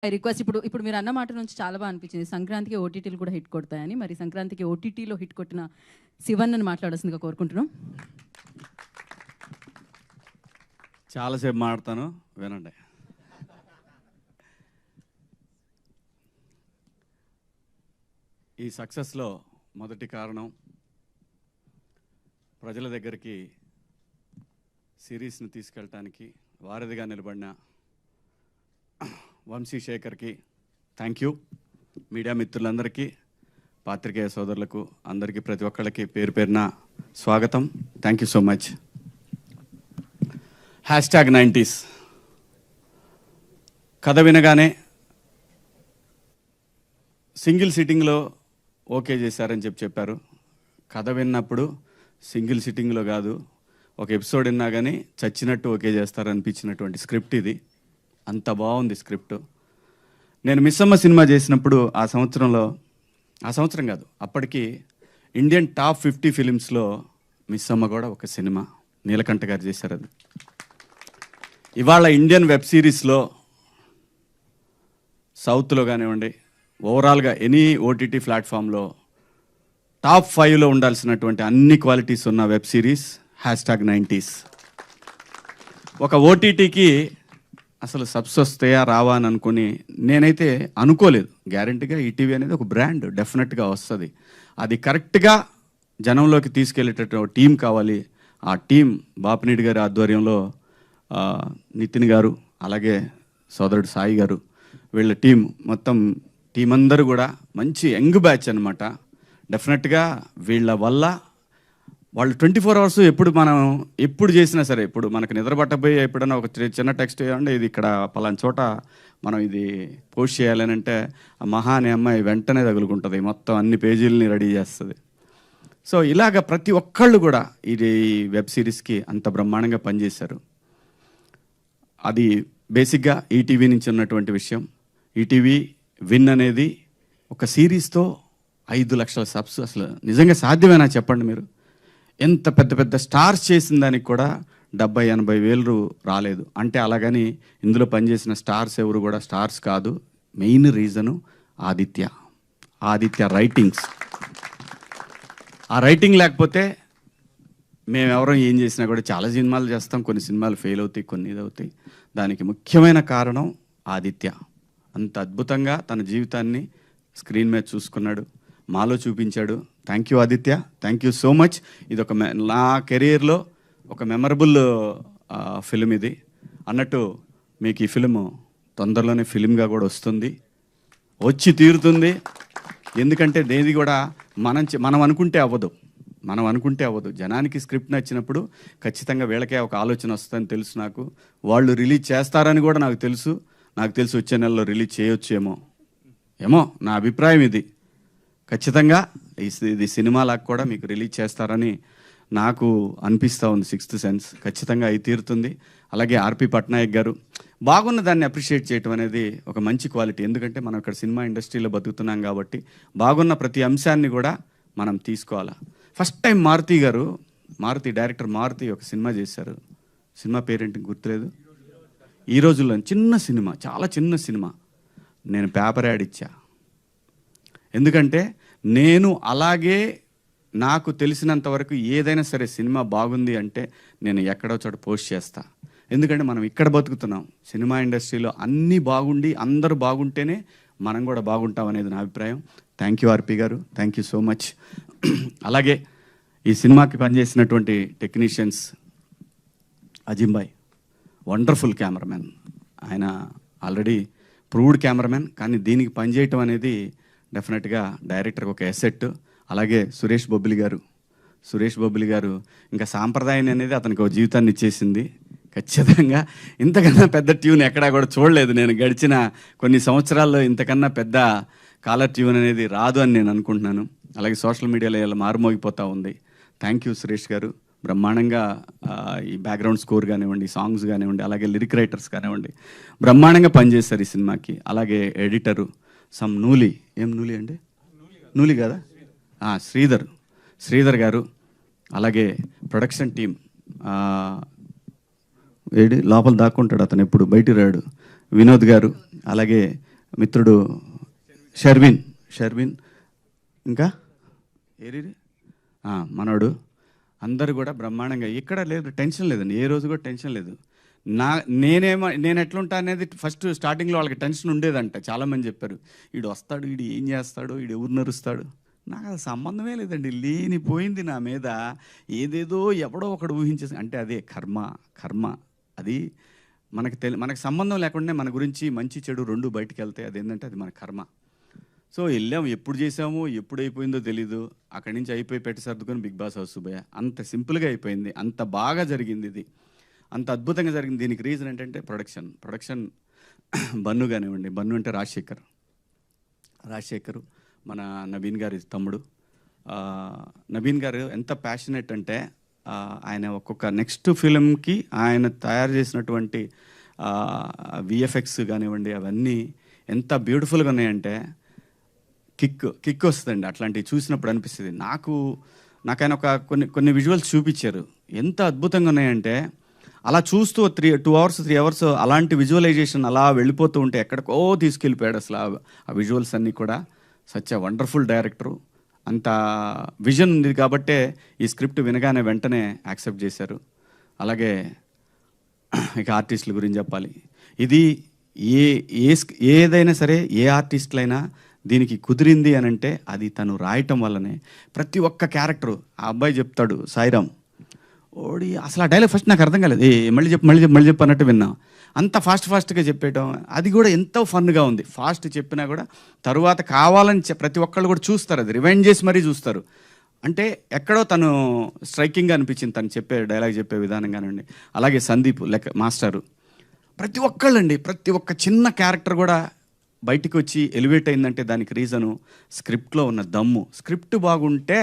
I request ఇప్పుడు మీరు అన్న మాట నుంచి చాలా బాగా అనిపించింది. సంక్రాంతికి ఓటీటీలు కూడా హిట్ కొడతాయని. మరి సంక్రాంతికి ఓటీటీలో హిట్ కొట్టిన శివన్నని మాట్లాడాల్సిందిగా కోరుకుంటున్నాం. చాలాసేపు మాట్లాడతాను, వినండి. ఈ సక్సెస్లో మొదటి కారణం ప్రజల దగ్గరికి సిరీస్ని తీసుకెళ్ళటానికి వారధిగా నిలబడిన వంశీశేఖర్కి థ్యాంక్ యూ. మీడియా మిత్రులందరికీ, పాత్రికేయ సోదరులకు అందరికీ, ప్రతి ఒక్కళ్ళకి పేరు పేరున స్వాగతం. Thank you so much. #90s కథ వినగానే సింగిల్ సిట్టింగ్లో ఓకే చేశారని చెప్పారు. కథ విన్నప్పుడు సింగిల్ సిట్టింగ్లో కాదు, ఒక ఎపిసోడ్ విన్నా కానీ చచ్చినట్టు ఓకే చేస్తారనిపించినటువంటి స్క్రిప్ట్ ఇది. అంత బాగుంది స్క్రిప్ట్. నేను మిస్సమ్మ సినిమా చేసినప్పుడు ఆ సంవత్సరం కాదు, అప్పటికి ఇండియన్ టాప్ 50 ఫిలిమ్స్లో మిస్సమ్మ కూడా ఒక సినిమా. నీలకంఠ గారు చేశారు అది. ఇవాళ ఇండియన్ వెబ్ సిరీస్లో సౌత్లో కానివ్వండి, ఓవరాల్గా ఎనీ ఓటీటీ ప్లాట్ఫామ్లో టాప్ 5లో ఉండాల్సినటువంటి అన్ని క్వాలిటీస్ ఉన్న వెబ్ సిరీస్ #90s. ఒక ఓటీటీకి అసలు సబ్స్ వస్తాయా రావా అని అనుకుని నేనైతే అనుకోలేదు. గ్యారంటీగా ఈటీవీ అనేది ఒక బ్రాండ్, డెఫినెట్గా వస్తుంది. అది కరెక్ట్గా జనంలోకి తీసుకెళ్ళేటటువంటి టీం కావాలి. ఆ టీం బాపినీడి గారి ఆధ్వర్యంలో నితిన్ గారు, అలాగే సోదరుడు సాయి గారు, వీళ్ళ టీం, మొత్తం టీం అందరూ కూడా మంచి యంగ్ బ్యాచ్ అనమాట. డెఫినెట్గా వీళ్ళ వల్ల వాళ్ళు 24 అవర్స్ ఎప్పుడు చేసినా సరే, ఇప్పుడు మనకు నిద్ర పట్టబోయి ఎప్పుడైనా ఒక చిన్న టెక్స్ట్ చేయాలంటే ఇది ఇక్కడ పలానా చోట మనం ఇది పోస్ట్ చేయాలని అంటే ఆ మహా అనే అమ్మాయి వెంటనే తగులుకుంటుంది, మొత్తం అన్ని పేజీలని రెడీ చేస్తుంది. సో ఇలాగ ప్రతి ఒక్కళ్ళు కూడా ఇది వెబ్ సిరీస్కి అంత బ్రహ్మాండంగా పనిచేశారు. అది బేసిక్గా ఈటీవీ నుంచి ఉన్నటువంటి విషయం. ఈటీవీ విన్ అనేది ఒక సిరీస్తో 5 లక్షల సబ్స్ అసలు నిజంగా సాధ్యమేనా చెప్పండి మీరు? ఎంత పెద్ద పెద్ద స్టార్స్ చేసిన దానికి కూడా 70-80 వేలు రాలేదు అంటే, అలాగని ఇందులో పనిచేసిన స్టార్స్ ఎవరు కూడా స్టార్స్ కాదు. Main reason Aditya writings. ఆ రైటింగ్ లేకపోతే మేమెవరం ఏం చేసినా కూడా, చాలా సినిమాలు చేస్తాం, కొన్ని సినిమాలు ఫెయిల్ అవుతాయి, కొన్ని ఇది అవుతాయి. దానికి ముఖ్యమైన కారణం ఆదిత్య. అంత అద్భుతంగా తన జీవితాన్ని స్క్రీన్ మీద చూసుకున్నాడు, మాలో చూపించాడు. Thank you Aditya, thank you so much. ఇది ఒక నా కెరీర్లో ఒక మెమరబుల్ ఫిలిం ఇది. అన్నట్టు మీకు ఈ ఫిలిం తొందరలోనే ఫిలింగా కూడా వచ్చి తీరుతుంది. ఎందుకంటే దేది కూడా మనం అనుకుంటే అవ్వదు. జనానికి స్క్రిప్ట్ నచ్చినప్పుడు ఖచ్చితంగా వీళ్ళకే ఒక ఆలోచన వస్తుందని తెలుసు నాకు. వాళ్ళు రిలీజ్ చేస్తారని కూడా నాకు తెలుసు వచ్చే నెలలో రిలీజ్ చేయొచ్చేమో నా అభిప్రాయం ఇది. ఖచ్చితంగా ఇది సినిమాలాగా కూడా మీకు రిలీజ్ చేస్తారని నాకు అనిపిస్తూ ఉంది. 6th సెన్స్ ఖచ్చితంగా అయి తీరుతుంది. అలాగే ఆర్పి పట్నాయక్ గారు బాగున్న దాన్ని అప్రిషియేట్ చేయటం అనేది ఒక మంచి క్వాలిటీ. ఎందుకంటే మనం ఇక్కడ సినిమా ఇండస్ట్రీలో బతుకుతున్నాం కాబట్టి బాగున్న ప్రతి అంశాన్ని కూడా మనం తీసుకోవాలా. ఫస్ట్ టైం డైరెక్టర్ మారుతి ఒక సినిమా చేశారు. సినిమా పేరేంటి గుర్తులేదు. ఈ రోజుల్లో చిన్న సినిమా, చాలా చిన్న సినిమా. నేను పేపర్ యాడ్ ఇచ్చా. ఎందుకంటే నేను అలాగే నాకు తెలిసినంత వరకు ఏదైనా సరే సినిమా బాగుంది అంటే నేను ఎక్కడో చోట పోస్ట్ చేస్తా. ఎందుకంటే మనం ఇక్కడ బతుకుతున్నాం. సినిమా ఇండస్ట్రీలో అన్నీ బాగుండి అందరూ బాగుంటేనే మనం కూడా బాగుంటాం అనేది నా అభిప్రాయం. థ్యాంక్ యూ ఆర్పి గారు, థ్యాంక్ యూ సో మచ్. అలాగే ఈ సినిమాకి పనిచేసినటువంటి టెక్నీషియన్స్, అజింబాయ్ వండర్ఫుల్ కెమెరామెన్. ఆయన ఆల్రెడీ ప్రూవ్డ్ కెమెరామెన్, కానీ దీనికి పనిచేయటం అనేది డెఫినెట్గా డైరెక్టర్కి ఒక ఎసెట్. అలాగే సురేష్ బొబ్బిలి గారు ఇంకా సాంప్రదాయం అనేది అతనికి ఒక జీవితాన్ని ఇచ్చేసింది. ఖచ్చితంగా ఇంతకన్నా పెద్ద ట్యూన్ ఎక్కడా కూడా చూడలేదు నేను గడిచిన కొన్ని సంవత్సరాల్లో. ఇంతకన్నా పెద్ద కాలర్ ట్యూన్ అనేది రాదు అని నేను అనుకుంటున్నాను. అలాగే సోషల్ మీడియాలో ఇలా మారుమోగిపోతూ ఉంది. థ్యాంక్ యూ సురేష్ గారు. బ్రహ్మాండంగా ఈ బ్యాక్గ్రౌండ్ స్కోర్ కానివ్వండి, సాంగ్స్ కానివ్వండి, అలాగే లిరిక్ రైటర్స్ కానివ్వండి, బ్రహ్మాండంగా పనిచేస్తారు ఈ సినిమాకి. అలాగే ఎడిటరు నూలి కదా, శ్రీధర్ గారు. అలాగే ప్రొడక్షన్ టీం లోపల దాక్కుంటాడు, అతను ఎప్పుడు బయటికి రాడు, వినోద్ గారు. అలాగే మిత్రుడు షర్విన్ ఇంకా ఏరి మనోడు అందరూ కూడా బ్రహ్మాండంగా ఇక్కడ లేదు, టెన్షన్ లేదండి, ఏ రోజు కూడా టెన్షన్ లేదు. నేను ఎట్లుంటా అనేది ఫస్ట్ స్టార్టింగ్లో వాళ్ళకి టెన్షన్ ఉండేదంట. చాలామంది చెప్పారు వీడు వస్తాడు, వీడు ఏం చేస్తాడు, వీడు ఎవరు నరుస్తాడు. నాకు అది సంబంధమే లేదండి, లేనిపోయింది నా మీద ఏదేదో ఎవడో ఒకడు ఊహించేసి, అంటే అదే కర్మ అది మనకు సంబంధం లేకుండా మన గురించి మంచి చెడు రెండు బయటికి వెళ్తాయి. అదేంటంటే అది మన కర్మ. సో వెళ్ళాము, ఎప్పుడు చేసామో ఎప్పుడు అయిపోయిందో తెలీదు. అక్కడి నుంచి అయిపోయి పెట్టి సర్దుకొని బిగ్ బాస్ హౌస్ పోయా. అంత సింపుల్గా అయిపోయింది, అంత బాగా జరిగింది, ఇది అంత అద్భుతంగా జరిగింది. దీనికి రీజన్ ఏంటంటే ప్రొడక్షన్ బన్ను కానివ్వండి. బన్ను అంటే రాజశేఖర్ మన నవీన్ గారి తమ్ముడు. నవీన్ గారు ఎంత ప్యాషనెట్ అంటే ఆయన ఒక్కొక్క నెక్స్ట్ ఫిలింకి ఆయన తయారు చేసినటువంటి విఎఫ్ఎక్స్ కానివ్వండి అవన్నీ ఎంత బ్యూటిఫుల్గా ఉన్నాయంటే కిక్ వస్తుందండి. అట్లాంటివి చూసినప్పుడు అనిపిస్తుంది. నాకు ఆయన ఒక కొన్ని విజువల్స్ చూపించారు, ఎంత అద్భుతంగా ఉన్నాయంటే అలా చూస్తూ 2 hours 3 hours అలాంటి విజువలైజేషన్ అలా వెళ్ళిపోతూ ఉంటే ఎక్కడికో తీసుకెళ్ళిపోయాడు అసలు ఆ విజువల్స్ అన్నీ కూడా. Such a wonderful director. అంత విజన్ ఉంది కాబట్టే ఈ స్క్రిప్ట్ వినగానే వెంటనే యాక్సెప్ట్ చేశారు. అలాగే ఇక ఆర్టిస్టుల గురించి చెప్పాలి. ఇది ఏదైనా సరే, ఏ ఆర్టిస్టులైనా దీనికి కుదిరింది అని అంటే అది తను రాయటం వల్లనే. ప్రతి ఒక్క క్యారెక్టరు ఆ అబ్బాయి చెప్తాడు, సాయిరామ్ ఓడి అసలు ఆ డైలాగ్ ఫస్ట్ నాకు అర్థం కాలేదు. మళ్ళీ చెప్పు అన్నట్టు విన్నా. అంత ఫాస్ట్గా చెప్పేయటం అది కూడా ఎంతో ఫన్గా ఉంది. ఫాస్ట్ చెప్పినా కూడా తరువాత కావాలని ప్రతి ఒక్కళ్ళు కూడా చూస్తారు, అది రివైండ్ చేసి మరీ చూస్తారు. అంటే ఎక్కడో తను స్ట్రైకింగ్గా అనిపించింది తను డైలాగ్ చెప్పే విధానం కానివ్వండి. అలాగే సందీప్ మాస్టరు, ప్రతి ఒక్క చిన్న క్యారెక్టర్ కూడా బయటికి వచ్చి ఎలివేట్ అయిందంటే దానికి రీజను స్క్రిప్ట్లో ఉన్న దమ్ము. స్క్రిప్ట్ బాగుంటే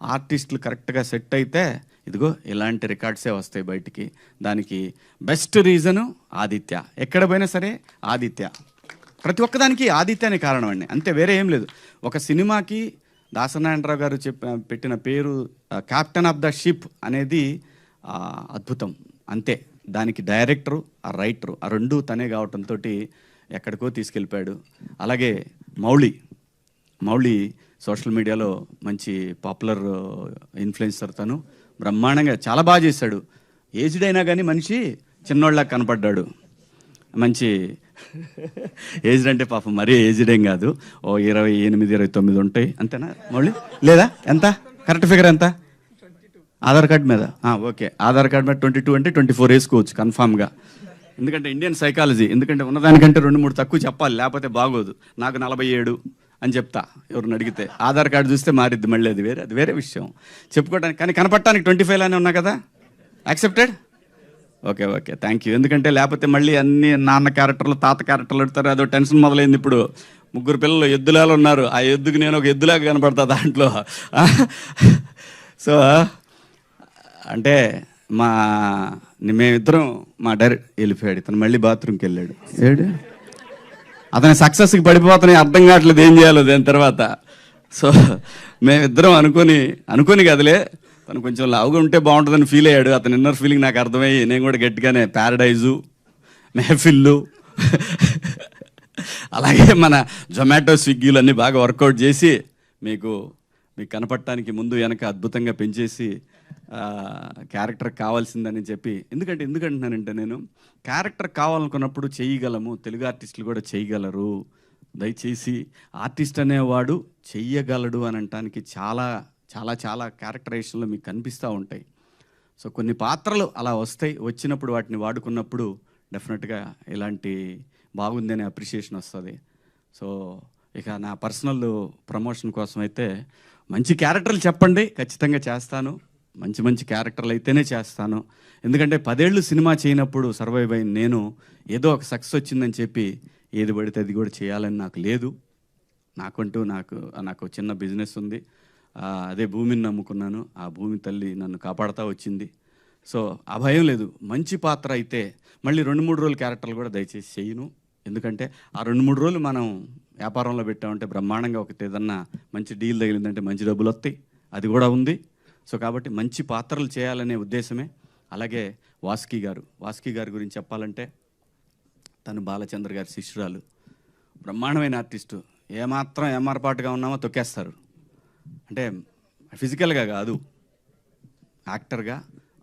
ఆర్టిస్టులు కరెక్ట్గా సెట్ అయితే ఇదిగో ఇలాంటి రికార్డ్సే వస్తాయి బయటికి. దానికి బెస్ట్ రీజను ఆదిత్య. ఎక్కడ పోయినా సరే ఆదిత్య, ప్రతి ఒక్కదానికి ఆదిత్యనే కారణం అండి, అంతే, వేరే ఏం లేదు. ఒక సినిమాకి దాసనారాయణరావు గారు పెట్టిన పేరు కెప్టెన్ ఆఫ్ ద షిప్ అనేది అద్భుతం, అంతే. దానికి డైరెక్టరు ఆ రైటరు ఆ రెండు తనే కావటంతో ఎక్కడికో తీసుకెళ్ళిపోయాడు. అలాగే మౌళి సోషల్ మీడియాలో మంచి పాపులర్ ఇన్ఫ్లుయెన్సర్, తను బ్రహ్మాండంగా చాలా బాగా చేశాడు. ఏజ్డ్ అయినా కానీ మనిషి చిన్నోళ్ళకి కనపడ్డాడు. మంచి ఏజ్డ్ అంటే పాపం మరీ ఏజ్డ్ ఏం కాదు, ఓ 28 29 ఉంటాయి అంతేనా మౌళి? లేదా ఎంత కరెక్ట్ ఫిగర్ ఎంత? ఆధార్ కార్డు మీద ఓకే, ఆధార్ కార్డు మీద 22 అంటే 24 వేసుకోవచ్చు కన్ఫామ్గా. ఎందుకంటే ఇండియన్ సైకాలజీ, ఎందుకంటే ఉన్నదానికంటే 2-3 తక్కువ చెప్పాలి, లేకపోతే బాగోదు. నాకు 47 అని చెప్తా ఎవరిని అడిగితే. ఆధార్ కార్డు చూస్తే మారిద్ది మళ్ళీ, అది వేరే విషయం చెప్పుకోవడానికి. కానీ కనపడటానికి 25 ఉన్నా కదా, యాక్సెప్టెడ్? Okay thank you. ఎందుకంటే లేకపోతే మళ్ళీ అన్ని నాన్న క్యారెక్టర్లు తాత క్యారెక్టర్లు పెడతారు, అదో టెన్షన్ మొదలైంది. ఇప్పుడు 3 పిల్లలు ఎద్దులాలు ఉన్నారు, ఆ ఎద్దుకి నేను ఒక ఎద్దులాగా కనపడతా దాంట్లో. సో అంటే మేమిద్దరం మా డైరెక్ట్ వెళ్ళిపోయాడు, ఇతను మళ్ళీ బాత్రూమ్కి వెళ్ళాడు. అతని సక్సెస్కి పడిపోతున్నాయి, అర్థం కావట్లేదు ఏం చేయాలో దాని తర్వాత. సో మేమిద్దరం అనుకోని కదలే, తను కొంచెం లావుగా ఉంటే బాగుంటుందని ఫీల్ అయ్యాడు. అతని ఇన్నర్ ఫీలింగ్ నాకు అర్థమయ్యి నేను కూడా గట్టిగానే ప్యారడైజు, మెహఫిల్లు, అలాగే మన జొమాటో స్విగ్గీలు అన్నీ బాగా వర్కౌట్ చేసి మీకు కనపడటానికి ముందు వెనక అద్భుతంగా పెంచేసి క్యారెక్టర్ కావాల్సిందని చెప్పి. ఎందుకంటున్నానంటే నేను క్యారెక్టర్ కావాలనుకున్నప్పుడు చేయగలము, తెలుగు ఆర్టిస్టులు కూడా చేయగలరు. దయచేసి ఆర్టిస్ట్ అనేవాడు చెయ్యగలడు అని అనటానికి చాలా చాలా చాలా క్యారెక్టరైజేషన్లో మీకు కనిపిస్తూ ఉంటాయి. సో కొన్ని పాత్రలు అలా వచ్చినప్పుడు వాటిని వాడుకున్నప్పుడు డెఫినెట్గా ఇలాంటి బాగుంది అనే అప్రిషియేషన్ వస్తుంది. సో ఇక నా పర్సనల్ ప్రమోషన్ కోసం అయితే మంచి క్యారెక్టర్లు చెప్పండి, ఖచ్చితంగా చేస్తాను. మంచి క్యారెక్టర్లు అయితేనే చేస్తాను. ఎందుకంటే 10 ఏళ్ళు సినిమా చేయనప్పుడు సర్వైవ్ అయిన నేను ఏదో ఒక సక్సెస్ వచ్చిందని చెప్పి ఏది పడితే అది కూడా చేయాలని నాకు లేదు. నాకు చిన్న బిజినెస్ ఉంది, అదే భూమిని నమ్ముకున్నాను. ఆ భూమి తల్లి నన్ను కాపాడుతూ వచ్చింది. సో ఆ భయం లేదు. మంచి పాత్ర అయితే మళ్ళీ 2-3 రోజులు క్యారెక్టర్లు కూడా దయచేసి చేయను. ఎందుకంటే ఆ 2-3 రోజులు మనం వ్యాపారంలో పెట్టామంటే బ్రహ్మాండంగా ఏదన్నా మంచి డీల్ తగిలిందంటే మంచి డబ్బులు వస్తాయి, అది కూడా ఉంది. సో కాబట్టి మంచి పాత్రలు చేయాలనే ఉద్దేశమే. అలాగే వాసుకి గారి గురించి చెప్పాలంటే తను బాలచంద్ర గారి శిష్యురాలు. బ్రహ్మాండమైన ఆర్టిస్టు. ఏమాత్రం ఏమారపాటుగా ఉన్నామో తొక్కేస్తారు. అంటే ఫిజికల్గా కాదు, యాక్టర్గా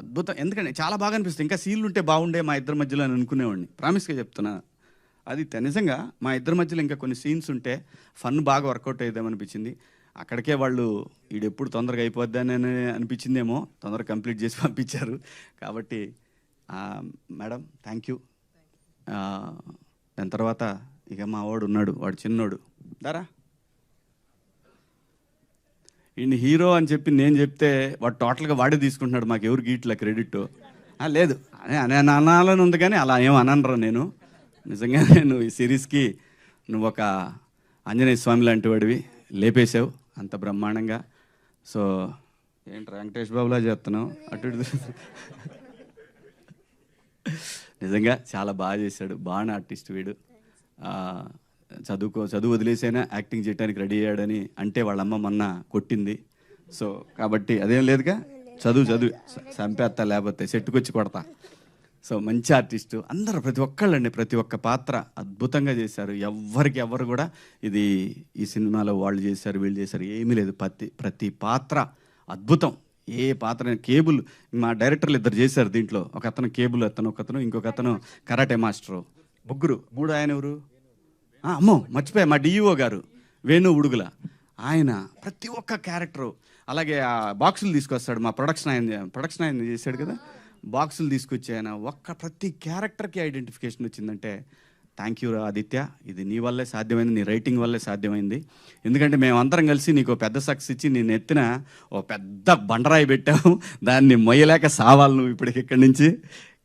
అద్భుతం. ఎందుకంటే చాలా బాగా అనిపిస్తుంది. ఇంకా సీన్లు ఉంటే బాగుండే మా ఇద్దరి మధ్యలో అని అనుకునేవాడిని. ప్రామిస్గా చెప్తున్నా. అది నిజంగా మా ఇద్దరి మధ్యలో ఇంకా కొన్ని సీన్స్ ఉంటే ఫన్ బాగా వర్కౌట్ అయ్యేదేమనిపించింది. అక్కడికే వాళ్ళు ఈడెప్పుడు తొందరగా అయిపోద్దని అనిపించిందేమో, తొందరగా కంప్లీట్ చేసి పంపించారు. కాబట్టి మేడం థ్యాంక్ యూ. దాని తర్వాత ఇక మా వాడు ఉన్నాడు, వాడు చిన్నోడు. దారా ఈయన హీరో అని చెప్పి నేను చెప్తే వాడు టోటల్గా వాడే తీసుకుంటున్నాడు. మాకు ఎవరు గీట్ల క్రెడిట్ లేదు అనే అనాలని ఉంది, కానీ అలా ఏం అనరా నేను. నిజంగా నేను ఈ సిరీస్కి నువ్వు ఒక ఆంజనేయ స్వామి లాంటి వాడివి, లేపేశావు అంత బ్రహ్మాండంగా. సో ఏంటి వెంకటేష్ బాబులా చేస్తున్నావు అటు ఇటు. నిజంగా చాలా బాగా చేశాడు. బాగా ఆర్టిస్ట్ వీడు. చదువు వదిలేసైనా యాక్టింగ్ చేయడానికి రెడీ అయ్యాడని అంటే వాళ్ళమ్మ మొన్న కొట్టింది. సో కాబట్టి అదేం లేదుగా, చదువు చంపేస్తా, లేకపోతే చెట్టుకొచ్చి కొడతా. సో మంచి ఆర్టిస్టు అందరూ, ప్రతి ఒక్కళ్ళండి, ప్రతి ఒక్క పాత్ర అద్భుతంగా చేశారు. ఎవరు కూడా ఇది ఈ సినిమాలో వాళ్ళు చేశారు వీళ్ళు చేశారు ఏమీ లేదు. ప్రతి పాత్ర అద్భుతం. ఏ పాత్ర కేబుల్ మా డైరెక్టర్లు ఇద్దరు చేశారు దీంట్లో. ఒక అతను కేబుల్ ఒకతను ఇంకొక అతను కరాటే మాస్టరు, మూడు ఆయన ఎవరు, అమ్మో మర్చిపోయా, మా డిఈఓ గారు వేణు ఉడుగుల. ఆయన ప్రతి ఒక్క క్యారెక్టరు. అలాగే ఆ బాక్సులు తీసుకొస్తాడు మా ప్రొడక్షన్ ఆయన చేశాడు కదా, బాక్సులు తీసుకొచ్చి ఆయన ప్రతి క్యారెక్టర్కి ఐడెంటిఫికేషన్ వచ్చిందంటే థ్యాంక్ యూ ఆదిత్య. ఇది నీ వల్లే సాధ్యమైంది, నీ రైటింగ్ వల్లే సాధ్యమైంది. ఎందుకంటే మేమందరం కలిసి నీకు పెద్ద సక్సెస్ ఇచ్చి నేను ఎత్తిన ఓ పెద్ద బండరాయి పెట్టాము, దాన్ని మొయ్యలేక సావాలి నువ్వు ఇప్పటికి ఇక్కడి నుంచి.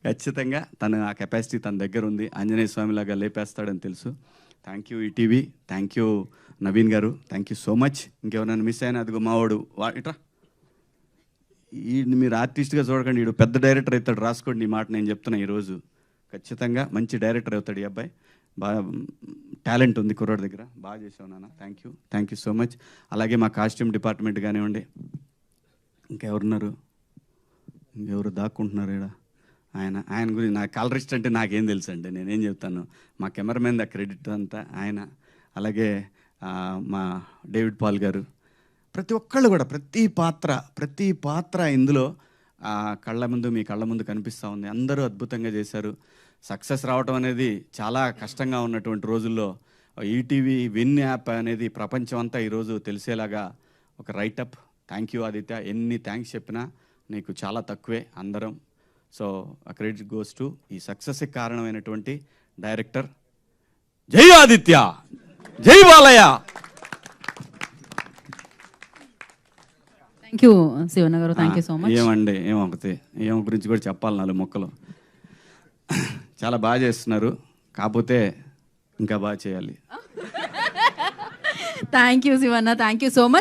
ఖచ్చితంగా తను ఆ కెపాసిటీ తన దగ్గర ఉంది. ఆంజనేయ స్వామిలాగా లేపేస్తాడని తెలుసు. Thank you ETV, thank you Naveen గారు, థ్యాంక్ యూ సో మచ్. ఇంకెవరైనా మిస్ అయినా అదిగో మావాడు ఇట్రా, ఈ మీరు ఆర్టిస్ట్గా చూడకండి, వీడు పెద్ద డైరెక్టర్ అవుతాడు, రాసుకోండి ఈ మాట నేను చెప్తున్నా. ఈరోజు ఖచ్చితంగా మంచి డైరెక్టర్ అవుతాడు ఈ అబ్బాయి. బాగా టాలెంట్ ఉంది కుర్రాడి దగ్గర. బాగా చేసావు నాన్న, థ్యాంక్ యూ సో మచ్. అలాగే మా కాస్ట్యూమ్ డిపార్ట్మెంట్ కానివ్వండి, ఇంకెవరున్నారు, ఇంకెవరు దాక్కుంటున్నారు ఇక్కడ. ఆయన గురించి నా కలరిస్ట్ అంటే నాకేం తెలుసు అండి, నేనేం చెప్తాను. మా కెమెరామెన్ ద క్రెడిట్ అంతా ఆయన. అలాగే మా డేవిడ్ పాల్ గారు, ప్రతి ఒక్కళ్ళు కూడా ప్రతి పాత్ర ఇందులో మీ కళ్ళ ముందు కనిపిస్తూ ఉంది. అందరూ అద్భుతంగా చేశారు. సక్సెస్ రావటం అనేది చాలా కష్టంగా ఉన్నటువంటి రోజుల్లో ఈటీవీ విన్ యాప్ అనేది ప్రపంచం అంతా ఈరోజు తెలిసేలాగా ఒక రైటప్. Thank you Aditya. ఎన్ని థ్యాంక్స్ చెప్పినా నీకు చాలా తక్కువే అందరం. సో ఆ క్రెడిట్ గోస్ టు ఈ సక్సెస్కి కారణమైనటువంటి డైరెక్టర్. జై ఆదిత్య, జై బాలయ్య. థ్యాంక్ యూ శివన్న గారు, థ్యాంక్ యూ సో మచ్. ఏమండి ఏం గురించి కూడా చెప్పాలి, 4 మొక్కలు. చాలా బాగా చేస్తున్నారు, కాకపోతే ఇంకా బాగా చేయాలి. Thank you Shivanna, thank you so much.